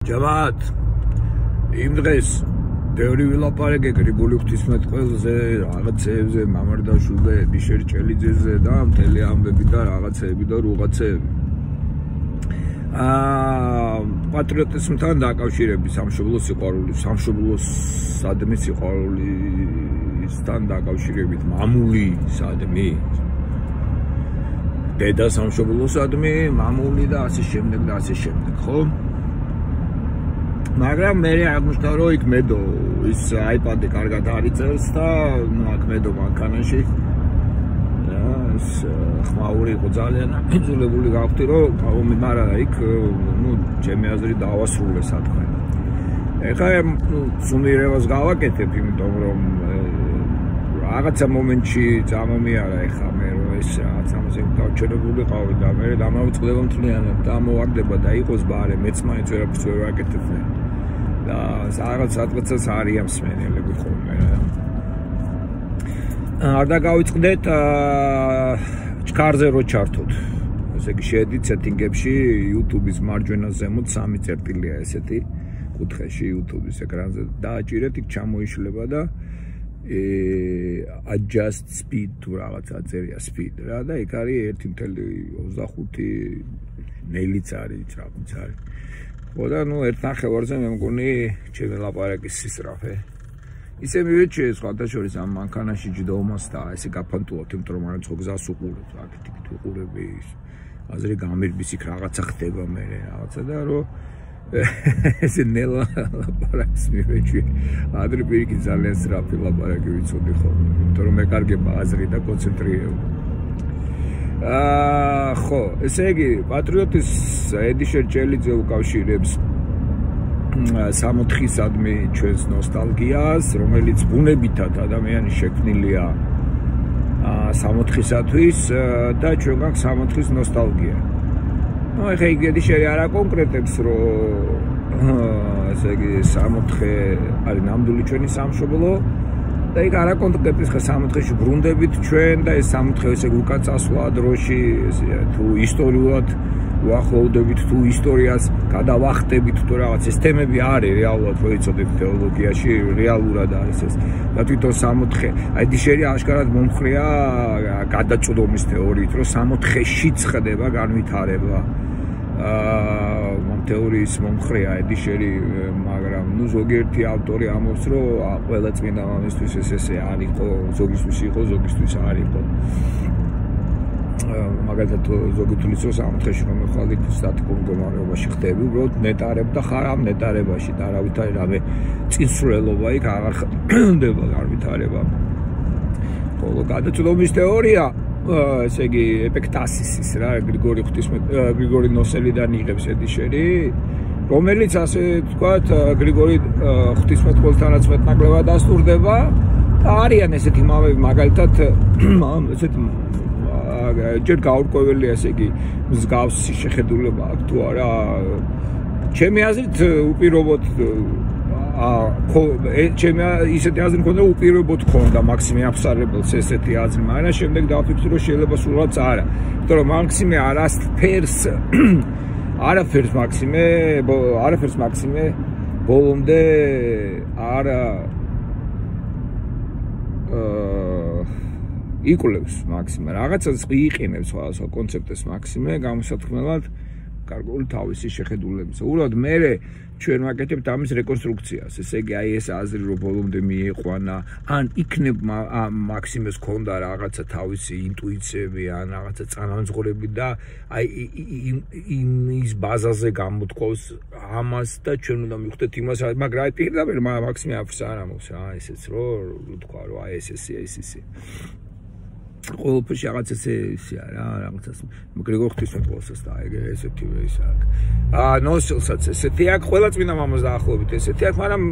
ჯამათ იმ დღეს ბევრი ვილაპარაკე გრიგოლი ღვთისმეტყველზე, რაღაცეებზე, მამარდაშვილზე, დიშერ ჭელიძეზე და მთელი ამბები და რაღაცეები და რუღაცეები. პატრიოტიზმთან დაკავშირებით სამშობლოს სიყვარულის, სამშობლოსადმი სიყვარულისთან დაკავშირებით მამული სადმი. დედა სამშობლოსადმი, მამული და ასე შემდეგ და ასე შემდეგ, ხო? მაგრამ მე აღმოჩნდა რომ იქ მედო ის iPad-ი კარგად არიწევს და აქ მედო მანქანაში ეს ხმაური იყო ძალიან იძულებული გავხდი რომ მაგრამ იქ ჩემი აზრით დავასრულე საქმე. ეხლა სუმირებას გავაკეთებ, იმიტომ რომ რაღაცა მომენტში წამომიარა ეხლა მე რომ ეს რაღაც ამაზე გავჩერებული ყავი და მე დამავიწყდება მთლიანად და მოვაგდება და იყოს ბარე მეც მაინც ვერაფერს ვერ ვაკეთებ და რაღაცას არიან მსმენელები ხოლმე რა. არ დაგავიწყდეთ ჩქარზე რო ჩართოთ. ესე იგი შედით სეტინგებში YouTube-ის მარჯვენა ზემოთ 3 წერტილია ესეთი კუთხეში YouTube-ის ეკრანზე დააჭირეთ, იქ ჩამოიშლება და adjust speed თუ რაღაცა წერია speed რა და იქ არის 1.25 ნელიც არის, რაღაცა არის. ხო და ნუ 1.5-ზე მე მგონი ჩემი ლაპარაკის სისწრაფე. ისე მივეჩიე სხვადასხვა ამ მანქანაში ჯდომას და ესე გაფანტულობთ, იმიტომ რომ არც ხო გზას უყურებთ, აქეთ უყურები აზრი გამირბის იქ რაღაცა ხდება მე რაღაცა და რომ ესე ნელა ლაპარაკს მივეჩიე. ადრე პირიქით ძალიან სწრაფი ლაპარაკი ვიცოდი ხოლმე, იმიტომ რომ მეკარგება აზრი და კონცენტრირება. ხო, ესე იგი პატრიოტის ედიშერ ჭელიძე უკავშირებს 64-სადმი ჩვენს ნოსტალგიას, რომელიც ბუნებითად ადამიანის შექმნილია 64-ისათვის და ჩვენ გვაქვს 64-ის ნოსტალგია. ნუ ეხლა იქ ედიშერი არ აკონკრეტებს, რომ ესე იგი 64 არის ნამდვილი ჩვენი სამშობლო და იქ არ აკონკრეტებს ხა 64-ში ბრუნდებით ჩვენ და ეს 64 ესე უკან წასვლა დროში, ესე თუ ისტორიულად ვახლოვდებით თუ ისტორიას გადავახტებით თუ რაღაც ეს თემები არის რეალურად რო იცოდეთ თეოლოგიაში რეალურად არის ეს და თვითონ 64 ედიშერი აშკარად მომხრეა გადაწვდომის თეორიით რომ 64-შიც ხდება განვითარება თეორიის მომხრეა ედიშერი, მაგრამ ნუ ზოგიერთი ავტორი ამბობს რომ ყველა წმინდა მამისთვის ესე არ იყო, ზოგისთვის იყო, ზოგისთვის არ იყო. მაგალითად ზოგი თulis 64-ში რომ ხალხი სტატიკურ მდგომარეობაში ხდები, უბრალოდ ნეტარებ და ხარ ამ ნეტარებაში და არავითარი რამე წინსვლელობა იქ აღარ ხდება განვითარება. ხოლო გადაწვდომის თეორია ესე იგი ეპექტასისის რა გრიგორი ნოსელიდან იღებს ედიშერი, რომელიც ასე ვთქვათ გრიგორი ღვთისმეტყველთანაც მეტნაკლებად ასტურდება და არიან ესეთი მამები მაგალითად ესეთი ჯერ გაურკვეველია ესე იგი მსგავსი შეხედულება აქვს თუ არა. ჩემი აზრით უპირობოდ ჩემი ისეთი აზრი მქონდა უპირობოდ ქონდა მაქსიმე აფსარებელს ესეთი აზრი, მაგრამ შემდეგ დავფიქრე რომ შეიძლება სულაც არა. იმიტომ რომ მაქსიმე არაფერს მაქსიმე ბოლომდე არა იკვლევს მაქსიმე, რაღაცას იყენებს სხვადასხვა კონცეფტებს მაქსიმე გამოსათქმელად კარგული თავისი შეხედულების. უბრალოდ მე ჩვენ ვაკეთებთ ამის რეკონსტრუქციას. ესე იგი აი ეს აზრი რომ ბოლომდე მიიყვანა, ან იქნებ მაქსიმეს ქონდა რაღაცა თავისი ინტუიციები, ან რაღაცა წანამძღვრები და აი იმის ბაზაზე გამოთქვავს ამას და ჩვენ უნდა მივხვდეთ იმას, მაგრამ აი პირდაპირ მაქსიმე აფს არ ამბობს რა ესეც რომ თქვა რომ აი ესე ყველაფერში რაღაც ესეა რა, რაღაცას გრიგორი ღვთისმეტყველსაც და ესეთივე ის აქვს. ნოსელსაც ესეთი აქვს, ყველა წმინდა მამას დაახლოებით ესეთი აქვს, მაგრამ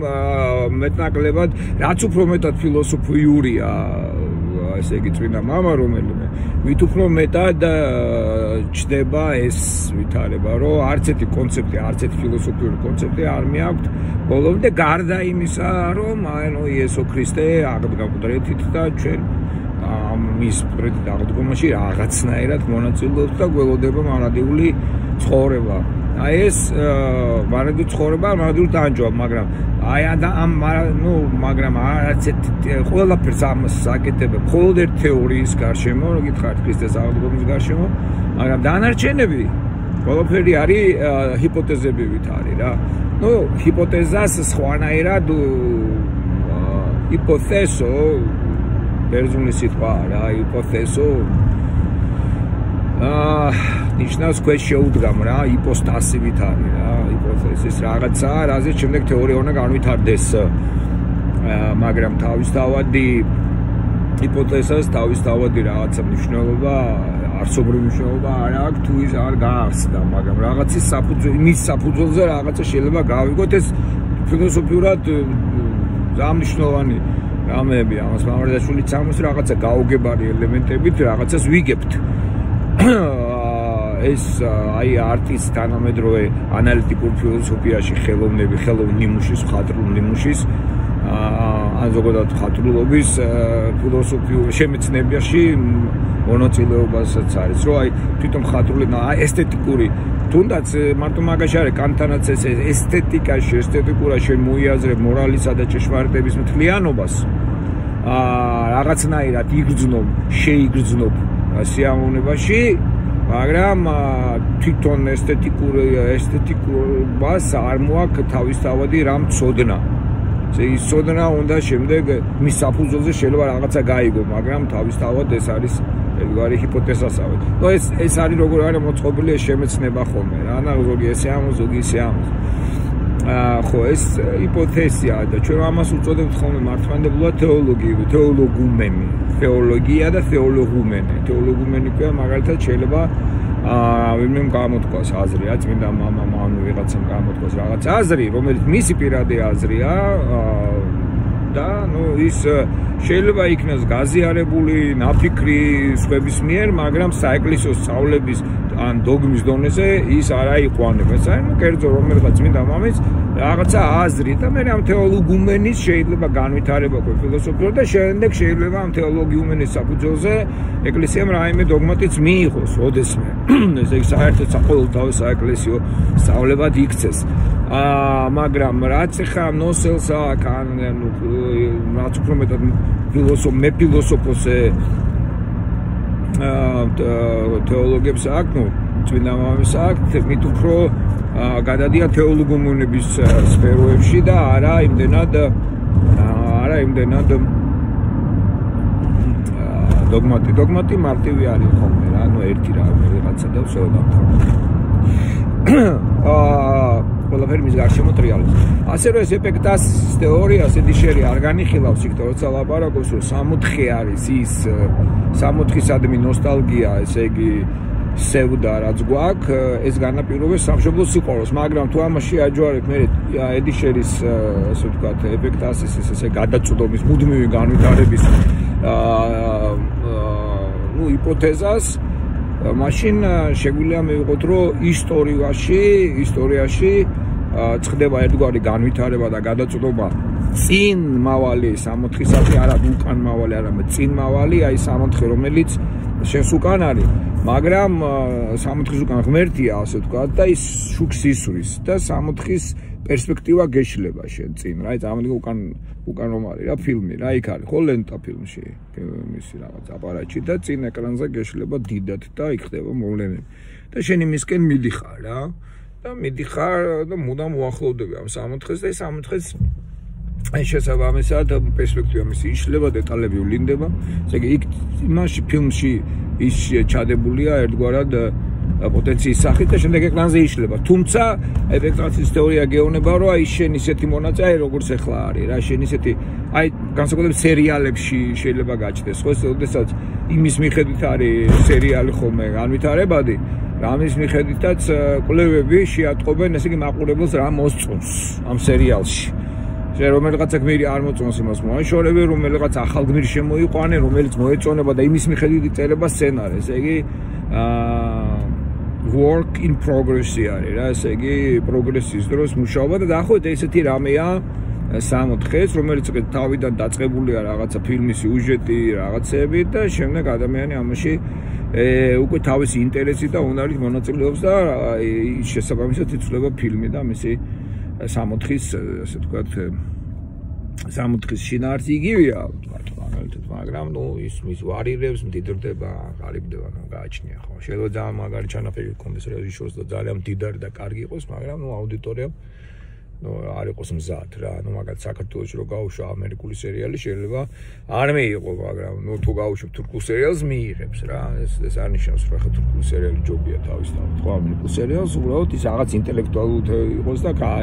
მეტნაკლებად რაც უფრო მეტად ფილოსოფიურია ესე იგი წმინდა მამა რომელიმე, ვით უფრო მეტად ჩდება ეს ვითარება, რომ არც ერთი კონცეფტი, არც ერთი ფილოსოფიური კონცეფტი არ მეაქვთ ბოლომდე გარდა იმისა, რომ ანუ იესო ქრისტე აღდგამდრეთით და ჩვენ მის პრედით აღდგომაში რაღაცნაირად მონაწილეობს და გველოდება მარადიული ცხოვრება. აი ეს მარადული ცხოვრება, მარადული დაანჯვა, მაგრამ აი მაგრამ არც ყველაფერს ამას აკეთებენ, მხოლოდ ერთ თეორიის გარშემო, რო გითხარით ქრისტეს აღდგომის გარშემო, მაგრამ დანარჩენები ყველაფერი არის ჰიპოთეზებივით არის რა. ჰიპოთეზას სხვანაირად იპოთეზო ბერძნული სიტყვაა რა, იპოთეზო ნიშნავს ქვეშ შეუდგამ რა, იპოსტასივით არის რა, იპოთეზის რაღაცა, რაზეც შემდეგ თეორია უნდა განვითარდეს. მაგრამ თავისთავადი იპოთეზას თავისთავადი რაღაცა მნიშვნელობა, არსობრივი მნიშვნელობა არ აქვს, თუ ის არ გაახსნა, მაგრამ რაღაცის მის საფუძველზე რაღაცა შეიძლება გავიგოთ, ეს ფილოსოფიურად ზამნიშნულოვანი რამეები, ამას მამარდაშვილიც ამას რაღაცა გაუგებარი ელემენტებით რაღაცას ვიგებთ. ეს აი არტის თანამედროვე ანალიტიკურ ფილოსოფიაში ხელოვნების მხატვრულ ნიმუშის ან ზოგადად მხატვრულობის ფილოსოფიურ შემეცნებაში მონაწილეობასაც არის, რომ აი თვითონ მხატვრული ესთეტიკური თუნდაც მარტო მაგაში არის კანტანაც ეს ესთეტიკურა შემოიაზრებ მორალისა და ჭეშმარიტების მთლიანობას რაღაცნაირად შეიგრძნობ სიამოვნებაში, მაგრამ თვითონ ესთეტიკურობას არ მოაქვს თავისთავადი რამ ცოდნა. ის ცოდნა უნდა შემდეგ მის საფუძველზე შეიძლება რაღაცა გაიგო, მაგრამ თავისთავად ეს არის ერთგვარი ჰიპოთეზასავე. ეს არის როგორ არის მოწყობილი ეს შემეცნება ხოლმე რა, ზოგი ესე ამბობს, ზოგი ისე ამბობს. ხო, ეს იპოთეზია და ჩვენ ამას უწოდებთ ხოლმე მართლმადიდებლად თეოლოგიუმენი, თეოლოგია და თეოლოგუმენი. თეოლოგუმენი ქვია მაგალითად შეიძლება ვინმე გამოთქვას აზრი, წმინდა მამამ ანუ ვიღაცამ გამოთქვას რაღაც აზრი, რომელიც მისი პირადი აზრია და ის შეიძლება იქნას გაზიარებული, ნაფიქრი სხვების მიერ, მაგრამ საეკლესიო სწავლების ან დოგმის დონეზე ის არ აიყვანება. საერთოდ კერძო რომელიღაც წმინდა მამის რაღაცა აზრი და მე ამ თეოლოგუმენის შეიძლება განვითარება ფილოსოფიურად და შემდეგ შეიძლება ამ თეოლოგიუმენის საფუძველზე ეკლესიამ რაიმე დოგმატიც მიიღოს, ოდესმე. ესე იგი საერთოდ საყოველთაო საეკლესიო სწავლებად იქცეს. მაგრამ რაც ახლა ნოსელს აქ ან რაც უფრო მეტად ფილოსოფოსე თეოლოგებს აქ, წმინდა მამის აქ, მით უფრო გადადიან თეოლოგიუმების სფეროებში და არა იმდენად დოგმატი მარტივი არის ხოლმე რა, ერთი რაღაცა და всё დამთავრდა. ყველაფერი მის გარშემო ტრიალებს. ასე რომ ეს ეპექტასის თეორიას ედიშერი არ განიხილავს იქ, როცა ლაპარაკობს, რომ სამოთხე არის ის სამოთხისადმი ნოსტალგია, ესე იგი სევდა რაც გვაქვს, ეს განაპირობებს სამშობლოს სიყვარულს, მაგრამ თუ ამაში აჯვარებ მე ედიშერის ასე ვთქვათ ეპექტასის ესე გადაწყვეტის მუდმივი განვითარების იპოთეზას, მაშინ შეგვიძლია მივიღოთ, რომ ისტორიაში წხდება ერთგვარი განვითარება და გადაწყვეტა წინ მავალი სამოთხისადმი, არა უკან მავალი, არამედ წინ მავალი, აი სამოთხე რომელიც შენს უკან არის, მაგრამ სამოთხის უკან ღმერთია ასე ვთქვათ და ის შუქს ისვრის და სამოთხის პერსპექტივა გეშლება შენ წინ რა, წამოდგა უკან რომ არის რა ფილმი რა, იქ არის ხო ლენტა ფილმში მისი რაღაც აპარატი და წინ ეკრანზე გეშლება დიდად და იქ ხდება მოვლენები და შენ იმისკენ მიდიხარ რა და მუდამ უახლოვდები ამ სამოთხეს და ეს სამოთხეს აი შესაბამისად პერსპექტივა მისი იშლება, დეტალები ვლინდება. ესე იგი იქ იმაში ფილმში ის ჩადებულია ერთგვარად პოტენციის სახით და შემდეგ ეკრანზე იშლება. თუმცა ეპექტასის თეორია გეუბნება, რომ აი შენ ისეთი მონაწილე, აი როგორც ახლა არის რა, შენ ისეთი აი განსაკუთრებით სერიალებში შეიძლება გაჩნდეს, ხო, შესაძლოა იმის მიხედვით არის სერიალი ხოლმე განვითარებადი, რამის მიხედვითაც კვლევები შეატყობენ, ესე იგი მაყურებელს რა მოსწონს ამ სერიალში. რომელიღაცა გმირი არ მოწონს იმას მოაშორებენ, რომელიღაც ახალ გმირს შემოიყვანენ, რომელიც მოეწონება და იმის მიხედვით იწერება სცენარი. ესე იგი work in progress-ი არის რა, ესე იგი პროგრესის დროს მუშაობა და დაახლოებით ესეთი რამეა სამოთხეს, რომელიც თავიდან დაწყებულია რაღაცა ფილმის სიუჟეტი, რაღაცები და შემდეგ ადამიანი ამაში უკვე თავისი ინტერესი და უნარით მონაწილეობს და შესაბამისად იცვლება ფილმი და მისი 64-ის, ასე ვთქვათ, 64-ის შინაარსი იგივეა, მაგალითად, მაგრამ ის მის ვარირებს, მდიდრდება, ყალიბდება, გააჩნია ხო. შეიძლება ძალიან მაგარი ჩანაფერი გქონდეს რეჟისორს და ძალიან მდიდარი და კარგი იყოს, მაგრამ აუდიტორიამ არ იყოს მზად რა, მაგალითად საქართველოში რო გავუშვა ამერიკული სერიალი შეიძლება არ მეიყო, მაგრამ თუ გავუშვებ თურქულ სერიალს მიიღებს რა, ეს არ ნიშნავს რომ ხა თურქული სერიალი ჯობია თავისთავად, ხო, ამერიკულ სერიალს უბრალოდ ის რაღაც ინტელექტუალური იყოს და ხა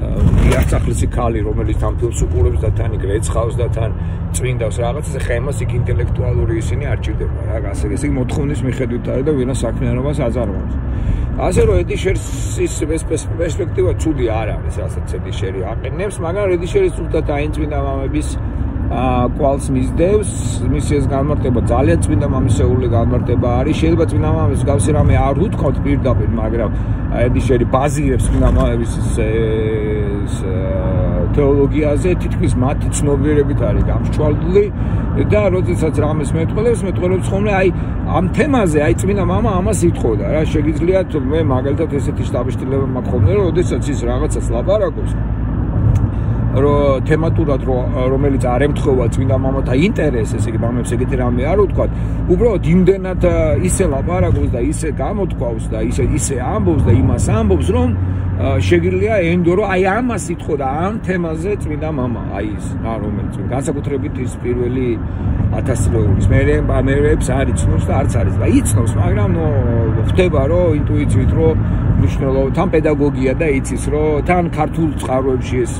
იარსახლისი ქალი, რომელიც ამ ფილმს უყურებს და თან იქ რეცხავს და თან წვინდავს რაღაცას, ხა იმას იქ ინტელექტუალური ისინი არ ჭირდება რა, ასე იგი მოთხოვნის მიხედვით არის და ვინა საქმიანობას აზარმავს. ასე რომ ედიშერის პერსპექტივა ცუდი არ არის, რასაც ედიშერი აყენებს, მაგრამ ედიშერის ზუსტად აინწმინდა მამების კვალს მისდევს, მისი ეს განმარტება ძალიან წმინდა მამისეული განმარტება არის. შეიძლება წმინდა მამების მსგავსი რამე არ უთქვათ პირდაპირ, მაგრამ ედიშერი ბაზირებს წმინდა მამების თეოლოგიაზე, თითქმის მათი ცნობიერებით არის გამსჭვალდული და როდესაც რამეს მეტყველებს ხოლმე აი ამ თემაზე, აი წმინდა მამა ამას ითხოვდა რა, შეგიძლიათ მე მაგალითად ესეთი შტაბშტილება მაქვს ხოლმე, რომ როდესაც ის რაღაცას ლაპარაკობს რომ თემატურად რომელიც არ ემთხვევა წმინდა მამათა ინტერესს, ესე იგი მამებს ეგეთი რამე არ უთქვათ, უბრალოდ იმდენად ისე ლაპარაკობს და ისე გამოთქვავს და ისე ამბობს და იმას ამბობს, რომ შეგიძლია ენდო რომ აი ამას ითხოვდა ამ თემაზე წმინდა მამა, აი ის რა რომელიც განსაკუთრებით ის პირველი 1000 წლეულის მერეებს არ იცნობს და არც არის და იცნობს, მაგრამ ხდება რომ ინტუიციით რომ მნიშვნელოვანი თან პედაგოგია და იცის რომ თან ქართულ წყაროებში ეს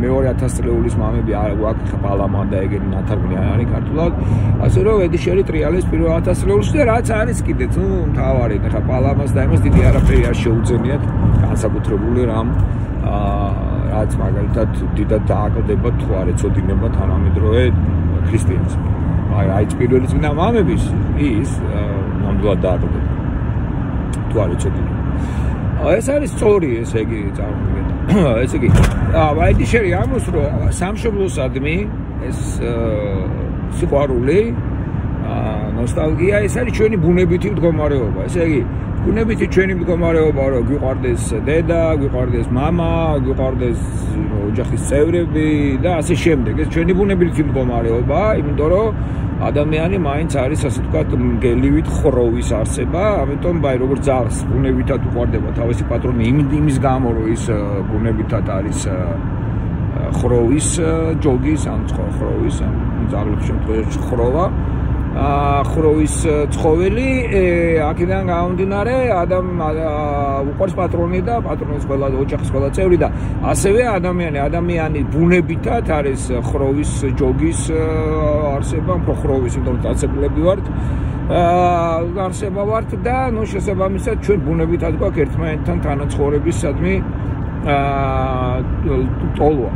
მეორე 1000 წლეულის მამები არ აქვს პალამა და ეგენი ნათარგმნი არ არის ქართულად, ასე რომ ედიშერი ტრიალებს პირველ 1000 წლეულში და რაც არის კიდეც მთავარი ხა პალამას და იმას დიდი არაფერი არ შეუძენიათ განსაკუთრებული რამ რაც მაგალითად დიდად დააკლდება თუ არ ეწოდინება თანამედროვე ქრისტიანს. აი პირველი წმინდა მამების ის ნამდვილად დააკლდება თუ არ ეწოდინება. ეს არის სწორი, ესე იგი წარმოგიდგენთ. ესე იგი ედიშერი ამბობს რომ სამშობლოსადმი ეს სიყვარული ნოსტალგია ეს არის ჩვენი ბუნებითი მდგომარეობა. ესე იგი ბუნებითი ჩვენი მდგომარეობა რომ გვიყვარდეს დედა, გვიყვარდეს მამა, გვიყვარდეს ოჯახის წევრები და ასე შემდეგ. ეს ჩვენი ბუნებითი მდგომარეობა, იმიტომ რომ ადამიანი მაინც არის ასე ვთქვათ მგელივით ხროვის არსება, ამიტომ ბაი როგორც ძაღლს ბუნებითად უყვარდება თავისი პატრონი იმის გამო რომ ის ბუნებითად არის ხროვის ჯოგის ან ხროვის ძაღლების შემთხვევაში ხროვა ხროვის ცხოველი, აქედან გამომდინარე უყვარს პატრონი და პატრონის ყველა ოჯახის ყველა წევრი და ასევე ადამიანი ბუნებითად არის ხროვის ჯოგის არსება, უფრო ხროვის, იმიტომ რომ დაწესებულები ვართ არსება ვართ და შესაბამისად ჩვენ ბუნებითად გვაქვს ერთმანეთთან თანაცხოვრებისადმი ტოლვა.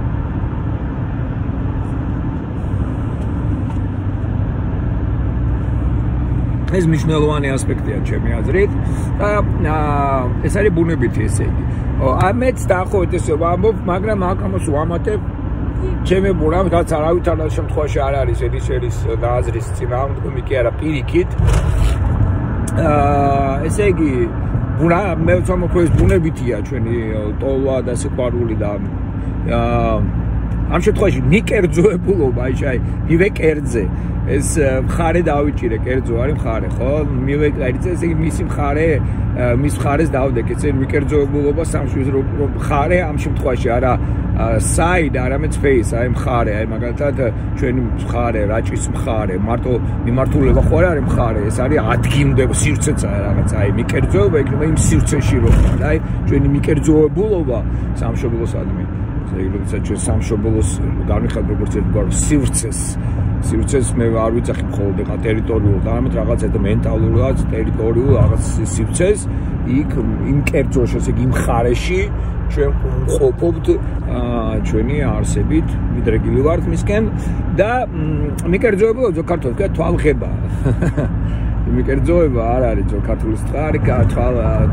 ეს მნიშვნელოვანი ასპექტია ჩემი აზრით და ეს არის ბუნებითი, ესე იგი. ამეც დაახლოებით ესე ვამბობ, მაგრამ ამას ვამატებ ჩემი ბუნამ, რაც არავითარ შემთხვევაში არ არის ედიშერის აზრის წინააღმდეგი კი არა პირიქით. ესე იგი, მე ვამბობ, ეს ბუნებითია ჩვენი ტოლვა და სიყვარული და ამ შემთხვევაში მიკერძოებულობა, აი მივე კერძე ეს მხარე დავიჭირე, კერძო არის მხარე, ხო? მივე კერძე, ესე იგი მისი მხარე, მის მხარეს დავდეკ, ესე მიკერძოებულობა სამშვიდობო რომ მხარე ამ შემთხვევაში არა side, არამედ face, აი მხარე, აი მაგალითად ჩვენი მხარე, რაჭის მხარე, მარტო მიმართულება ხო არ არის მხარე, ეს არის ადგილმდება სივრცეცა რაღაც, აი მიკერძოება იქნება იმ სივრცეში რომ, აი ჩვენი მიკერძოებულობა სამშობლოსადმი. როდესაც ჩვენ სამშობლოს განვიხადებ როგორც ერთგვარ სივრცეს მე არ ვიცახი მხოლოდ ეხა ტერიტორიულად, არამედ რაღაც ერთ მენტალურად ტერიტორიულ რაღაც სივრცეს იქ იმ კერძოში, ესე იგი იმ მხარეში ჩვენ ყოფობთ ჩვენი არსებით მიდრეგილი ვართ მისკენ და მიკერძოება ზოგადად თვალღება. მიკერძოება არ არის ზოგადად წყარი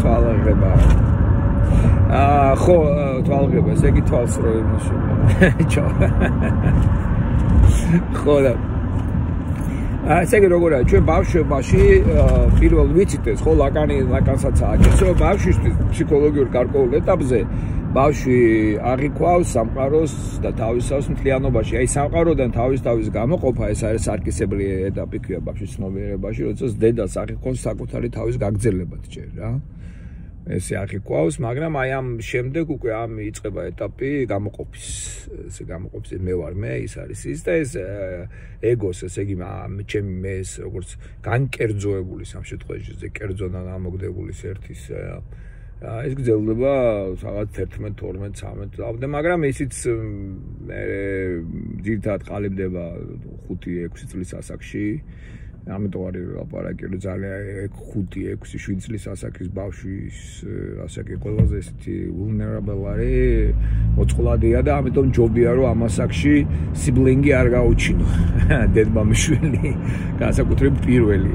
თვალღება. ხო, თვალღება, ესე იგი თვალს რო იმაში. ხო და ესე იგი როგორ არის ჩვენ ბავშვობაში პირველ ვიცით ეს ხო ლაკანსაც აქვს რომ ბავშვისთვის ფსიქოლოგიურ გარკვეულ ეტაპზე ბავშვი აღიქვავს სამყაროს და თავისავს მთლიანობაში აი სამყაროდან თავის გამოყოფა ეს არის სარკისებრი ეტაპი ქვია ბავშვის ცნობიერებაში როდესაც დედას აღიქვავს საკუთარი თავის გაგრძელებად ჯერ რა ესე აღიქვავს მაგრამ აი ამ შემდეგ უკვე ამ იწყება ეტაპი გამოყოფის ესე გამოყოფის მე ვარ მე ის არის ის და ეს ეგოს ესე იგი ჩემი მე ეს როგორც განკერძოებული სამ შემთხვევაში კერძოდან ამოგდებული ერთის ეს გრძელდება რაღაც 11 12 13 წლამდე მაგრამ ისიც მე ძირითადად ყალიბდება 5-6 წლის ასაკში ამიტომ არის ლაპარაკი რომ ძალიან 5-6 7 წლის ასაკის ბავშვის ასაკი ყველაზე ესეთი vulnerable არის მოწყვლადია და ამიტომ ჯობია რომ ამ ასაკში სიბლინგი არ გაუჩინო დედმამიშვილი განსაკუთრებით პირველი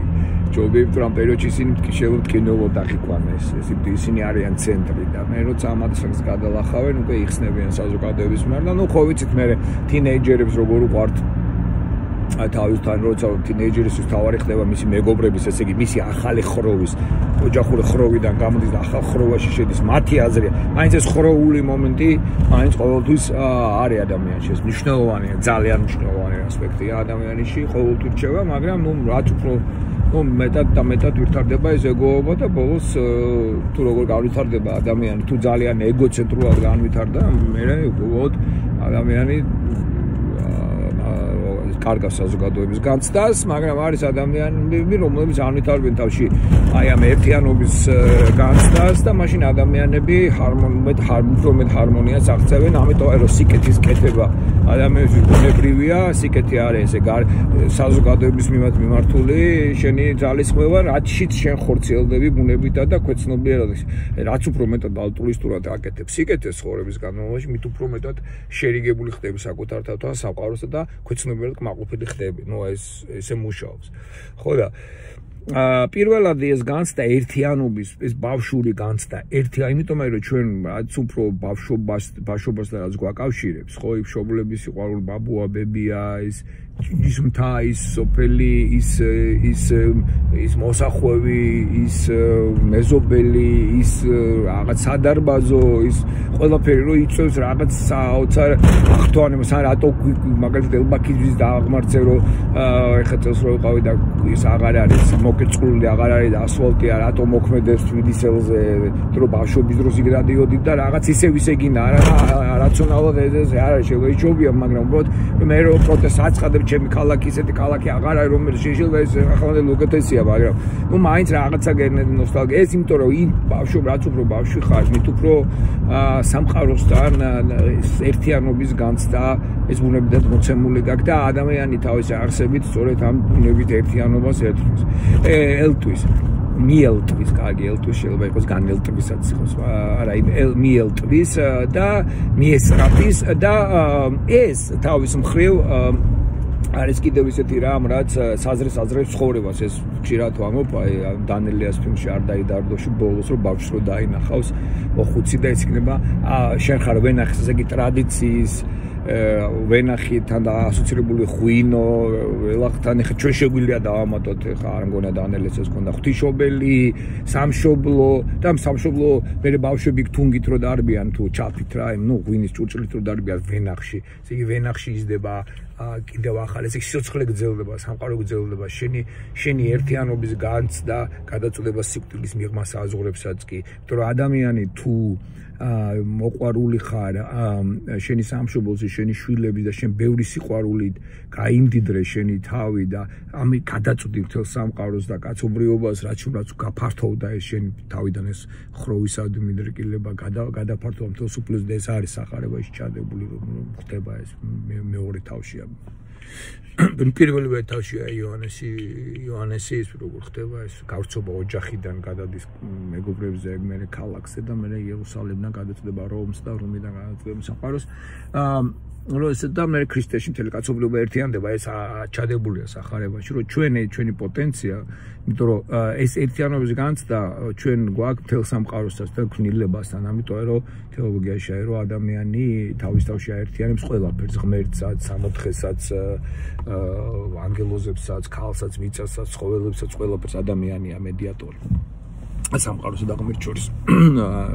ჯობია იმიტომ რომ პერიოდში ისინი მტკივნეულოდ აღიქვამეს ისინი არიან ცენტრი და მე როცა ამ ასაკს გადალახავენ უკვე იხსნებიან საზოგადოების მიერ და ნუ ხო ვიცით მე თინეიჯერებს როგორ უყვართ თავისთან როცა თინეიჯერისთვის თავარი ხდება მისი მეგობრების ესე იგი მისი ახალი ხროვის ოჯახური ხროვიდან გამოდის და ახალ ხროვაში შედის მათი აზრია მაინც ეს ხროული მომენტი მაინც ყოველთვის არის ადამიანში ეს მნიშვნელოვანია ძალიან მნიშვნელოვანი ასპექტია ადამიანში ყოველთვის რჩება მაგრამ ნუ რაც უფრო მეტად ვითარდება ეს ეგოობა და ბოლოს თუ როგორ განვითარდება ადამიანი თუ ძალიან ეგოცენტრულად განვითარდა მე უბრალოდ ადამიანი კარგავს საზოგადოების განცდას, მაგრამ არის ადამიანები, რომლებიც ანვითარებენ თავში აი ამ ერთიანობის განცდას და მაშინ ადამიანები უფრო მეტ ჰარმონიას აღწევენ, ამიტომ რომ სიკეთის კეთება ადამიანების ბუნებრივია, სიკეთე არის ესე საზოგადოების მიმართული, შენი ძალისხმევა, რათშიც შენ ხორციელდები ბუნებითად და ქვეცნობიერად. რაც უფრო მეტად ალტურისტურად აკეთებ სიკეთეს ცხოვრების განმავლობაში, მით უფრო მეტად შერიგებული ხდები საკუთარ თავთან, სამყაროსა და ქვეცნობიერად ყოფილი ხდები. ნუ ესე მუშაობს. ხო და პირველად ეს განცდა ერთიანობის, ეს ბავშვური განცდა, იმიტომ რომ ჩვენ რაც უფრო ბავშვობასთან რაც გვაკავშირებს, ხო, იქ მშობლების სიყვარული, ბაბუა, ბებია, ის მთა, ის სოფელი, ის მოსახვევი, ის მეზობელი, ის რაღაც სადარბაზო, ის ყველაფერი რომ იწევს რაღაც საოცარ ახთოვანებას, ან რატო მაგალითად ელბაქიძის დააღმართზე რომ ეხლა წელს რო ვიყავი და ის აღარ არის მოკეწყლული აღარ არის და ასფალტი არ რატო მოქმედებს თბილისელზე თუ რომ ბავშვობის დროს იქ გადიოდით და რაღაც ისე გინა რაციონალურად ეს არ არის შეგვეჭობია მაგრამ უბრალოდ მე რო პროტესტს აწყადებ ჩემი ქალაქი ისეთი ქალაქი აღარ არის რომელიც შეიძლება ეს ახალმოდგენელი უკეთესია მაგრამ ნუ მაინც რაღაცა გენერალური ნოსტალგია ეს იმიტომ რომ იმ რაც უფრო ბავშვი ხარ მით უფრო სამყაროსთან ერთიანობის განცდა ეს ბუნებიდან მოცემული გაქვს და ადამიანი თავისი არსებით სწორედ ამ ბუნებით ერთიანობას ერთვის ელტვის მიელტვის, კარგი ელტვის შეიძლება იყოს განელტვისაც იყოს, არა მიელტვის და მიესწრაფის და ეს თავის მხრივ არის კიდევ ისეთი რამ, რაც საზრეს ცხოვრებას ეს ხშირად ვამბობ, აი დანელიას ფილმში არ დაიდარდოში ბოლოს რომ ბავშვს რო დაინახავს, მოხუცი და ის იქნება შენ ხარ ვენახის ესე იგი ტრადიციის ვენახითან და ასოცირებული ღვინო, ველახთან ეხა ჩვენ შეგვიძლია დავამატოთ ეხა არ მგონა დანელეს ეს ქონდა ღვთისმშობელი, სამშობლო და სამშობლო მე ბავშვები თუნგით რო დარბიან თუ ჩაფით რა, ნუ ღვინის ჭურჭლით რო დარბიან ვენახში, ესე იგი ვენახში იზრდება კიდევ ახალ ესე სიცოცხლე გრძელდება, სამყარო გრძელდება, შენი ერთიანობის განცდა, გადაწყვეტება სიკვდილის მიღმა საზღვრებსაც კი, იმიტომ რომ ადამიანი თუ მოყვარული ხარ შენი სამშობლოზე, შენი შვილების და შენ ბევრი სიყვარულით გაიმდიდრე შენი თავი და ამი გადაწყვეტი მთელ სამყაროს და კაცობრიობას, რაც გაფართოვდა ეს შენი თავიდან ეს ხროვისადმი მიდრეკილება გადაფართოვა მთელ სუფლებს და ეს არის სახარებაში ჩადებული რომ ხდება ეს მეორე თავშია. პირველივე თავშია იოანესი ის როგორ ხდება ეს გავრცობა ოჯახიდან გადადის მეგობრებზე მე ქალაქზე და მე იერუსალიმიდან გადაწყვეტება რომს და რომიდან გადაწყვეტება სამყაროს რომ ესე და მე ქრისტეში მთელი კაცობრიობა ერთიანდება, ეს ჩადებულია სახარებაში, რომ ჩვენი პოტენცია, იმიტომ რომ ეს ერთიანობის განცდა ჩვენ გვაქვს მთელ სამყაროსაც და ქმნილებასთან, ამიტომ რომ თეოლოგიაში აი რომ ადამიანი თავის თავში აერთიანებს ყველაფერს, ღმერთსაც, სამოთხესაც, ანგელოზებსაც, ქალსაც, მიწასაც, ცხოველებსაც, ყველაფერს ადამიანია მედიატორი. სამყაროსა და ღმერთს შორის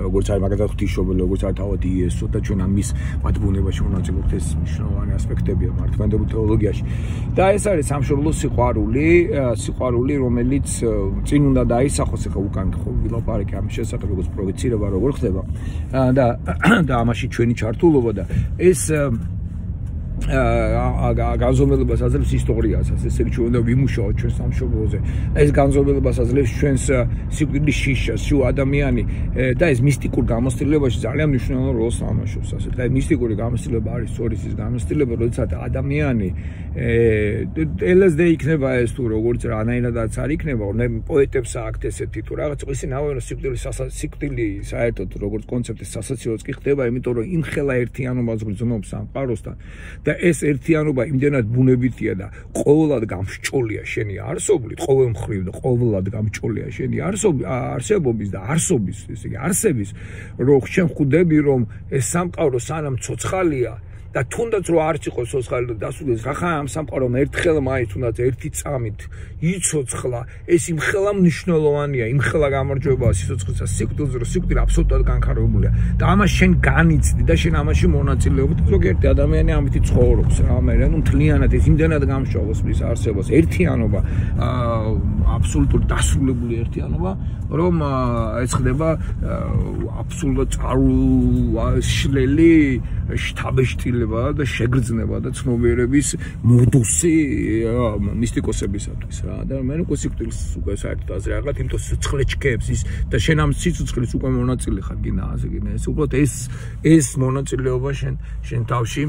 როგორც არის მაგალითად ღვთისმშობელი, როგორც არის თავად იესო და ჩვენ ამის მათ ბუნებაში მონაწილეობთ, ეს მნიშვნელოვანი ასპექტებია მართლმადიდებლურ თეოლოგიაში. და ეს არის სამშობლოს სიყვარული, რომელიც წინ უნდა დაისახოს, ახლა უკან ხო ვილაპარაკე ამის შესახებ, როგორც პროექცირება როგორ ხდება და ამაში ჩვენი ჩართულობა და ეს განზომილებას აძლევს ისტორიასაც, ესე იგი ჩვენ უნდა ვიმუშაოთ ჩვენ სამშობლოზე. ეს განზომილებას აძლევს ჩვენს სიკვდილის შიშას, შუ ადამიანი და ეს მისტიკურ გამოცდილებაში ძალიან მნიშვნელოვან როლს თამაშობს. ასე და მისტიკური გამოცდილება არის სწორი ის გამოცდილება, როდესაც ადამიანი LSD იქნება ეს თუ როგორც რანაირადაც არ იქნება, პოეტებს აქვთ ესეთი თუ რაღაც ისინი ავენ სიკვდილი საერთოდ როგორც კონცეფტი სასაცილოც კი ხდება, იმიტომ რომ იმხელა ერთიანობას გრძნობს სამყაროსთან და ეს ერთიანობა იმდენად ბუნებითია და ყოველად გამსჭოლია შენი არსობლით, ყოველ მხრივ და ყოველად გამჭოლია შენი არსებობის და არსობის, ესე იგი არსების, რომ შენ ხვდები რომ ეს სამყარო სანამ ცოცხალია და თუნდაც რომ არც იყოს ცოცხალი და დასრულდეს რა ხარ ამ სამყარომ ერთხელ მაინც თუნდაც ერთი წამით იცოცხლა, ეს იმხელა მნიშვნელოვანია, იმხელა გამარჯვებაა სიცოცხლისა სიკვდილზე, რომ სიკვდილი აბსოლუტურად განხარებულია და ამას შენ განიცდი და შენ ამაში მონაწილეობ და ზოგიერთი ადამიანი ამით ცხოვრობს რა მე ნუ მთლიანად ეს იმდენად გამშვალოს მის არსებას ერთიანობა აბსოლუტურად დასრულებული ერთიანობა რომ ეს ხდება აბსოლუტურად წარულშლელი შთაბეჭდილება და შეგრძნება და ცნობიერების მოდუსი მისტიკოსებისათვის რა და მე უკვე სიკვდილს უკვე საერთოდ აზრი აღარ იმიტომ სიცხლე ჩქეებს ის და შენ ამ სიცოცხლის უკვე მონაწილე ხარ გინა ასე გინა ეს უბრალოდ ეს მონაწილეობა შენ თავში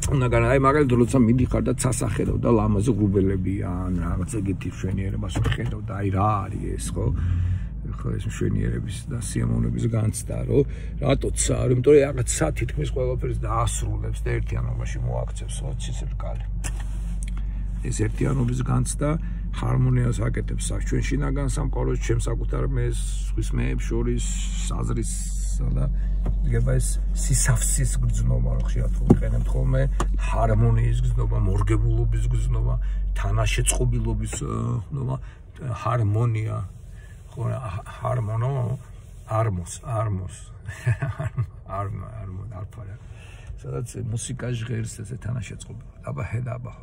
უნდა განა აი მაგალითად როცა მიდიხარ და ცასახედავ და ლამაზი ღრუბელები ან რაღაც ეგეთი მშვენიერებას ვხედავ და აი რა არის ეს ხო ხო ეს მშვენიერების და სიამოვნების განცდა რომ რატოც არ იმიტომ რომ რაღაცა თითქმის ყველაფერს დაასრულებს და ერთიანობაში მოაქცევს ცისრკალი ეს ერთიანობის განცდა ჰარმონიას აკეთებს ჩვენ შინაგან სამყაროს ჩემ საკუთარ მეს სხვის მეებს შორის საზრის და იგება ეს სისავსის გრძნობა რო ხშირად ვიყენებთ ხოლმე ჰარმონიის გრძნობა, მორგებულობის გრძნობა, თანაშეწყობილობის გრძნობა, ჰარმონია ხო ჰარმონო არმოს არფარა სადაც მუსიკა ჟღერს ესე თანაშეწყობილობა აბა ჰედა აბა